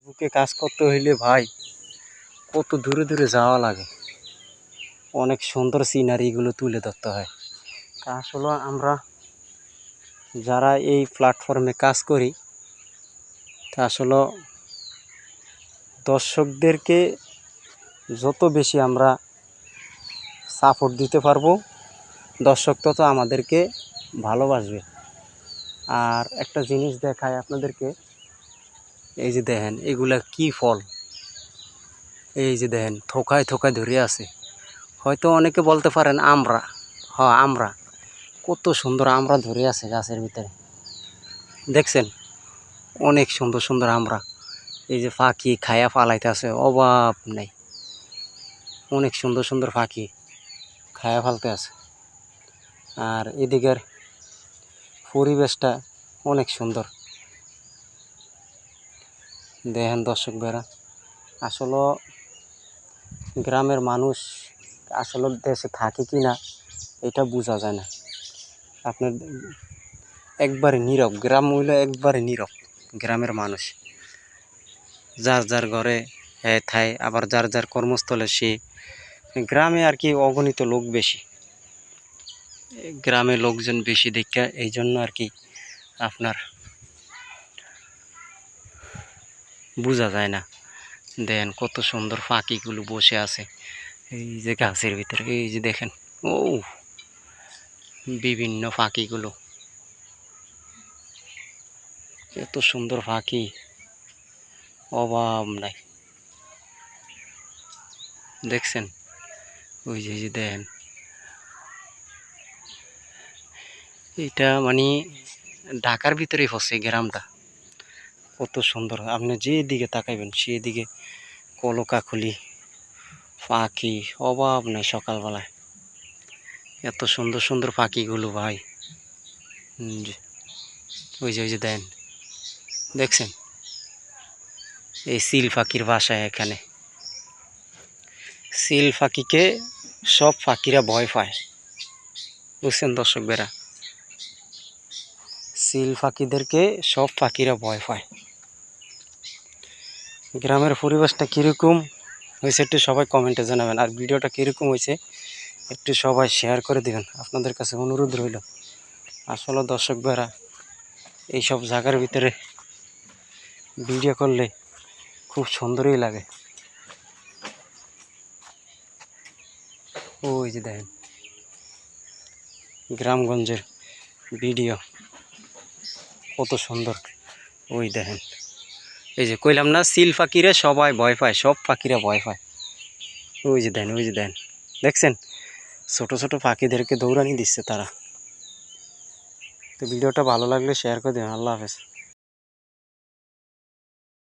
বুকে কাজ করতে হইলে ভাই কত দূরে দূরে যাওয়া লাগে, অনেক সুন্দর সিনারিগুলো তুলে ধরতে হয়। আসলে আমরা যারা এই প্ল্যাটফর্মে কাজ করি তা আসলে দর্শকদেরকে যত বেশি আমরা সাপোর্ট দিতে পারবো, দর্শক তত আমাদেরকে ভালোবাসবে। আর একটা জিনিস দেখায় আপনাদেরকে, এই যে দেখেন এগুলা কি ফল, এই যে দেখেন থোকায় থোকায় ধরে আছে। হয়তো অনেকে বলতে পারেন আমরা, হ্যাঁ আমরা, কত সুন্দর আমরা ধরে আছে গাছের ভিতরে, দেখছেন অনেক সুন্দর সুন্দর আমরা। এই যে পাখি খায়া ফালাইতে আছে, অভাব নাই, অনেক সুন্দর সুন্দর পাখি খায়া ফালতে আছে। আর এদিকের পরিবেশটা অনেক সুন্দর, দেখেন দর্শক ভাইরা। আসলে গ্রামের মানুষ আসলে দেশে থাকে কি না এটা বোঝা যায় না। আপনার একবারে নীরব, গ্রাম হইলো একবারে নীরব। গ্রামের মানুষ যার যার ঘরে থায়, আবার যার যার কর্মস্থলে সে। গ্রামে আর কি অগণিত লোক বেশি, গ্রামে লোকজন বেশি দেখা এই জন্য আর কি আপনার বোঝা যায় না। দেখেন কত সুন্দর পাখিগুলো বসে আছে এই যে গাছের ভিতরে, এই যে দেখেন ও বিভিন্ন পাখিগুলো, এত সুন্দর পাখি অভাব নাই, দেখছেন ওই যে দেখেন। এটা মানে ঢাকার ভিতরেই হচ্ছে গ্রামটা, কত সুন্দর। আপনি যেদিকে তাকাইবেন সেদিকে কলকাকলি পাখি, অভাব নাই সকালবেলায়, এত সুন্দর সুন্দর পাখিগুলো ভাই। ওই যে দেন, দেখছেন এই সিল পাখির বাসায়, এখানে সিল পাখিকে সব পাখিরা ভয় পায়, বুঝছেন দর্শক বেরা, সিল পাখিদেরকে সব পাখিরা ভয় পায়। গ্রামের পরিবেশটা কীরকম হয়েছে একটু সবাই কমেন্টে জানাবেন, আর ভিডিওটা কীরকম হয়েছে একটু সবাই শেয়ার করে দেবেন, আপনাদের কাছে অনুরোধ রইল। আসলে দর্শক ভাইরা এইসব জায়গার ভিতরে ভিডিও করলে খুব সুন্দরই লাগে। ওই যে দেখেন গ্রামগঞ্জের ভিডিও কত সুন্দর, ওই দেখেন এই যে কইলাম না সিল পাখিরে সবাই ভয় পায়, সব পাখিরা ভয় পায়। ওই যে দেন, ওই যে দেন, দেখছেন ছোট ছোট পাখিদেরকে দৌড়ানি দিচ্ছে তারা। তো ভিডিওটা ভালো লাগলে শেয়ার করে দেবেন। আল্লাহ হাফেজ।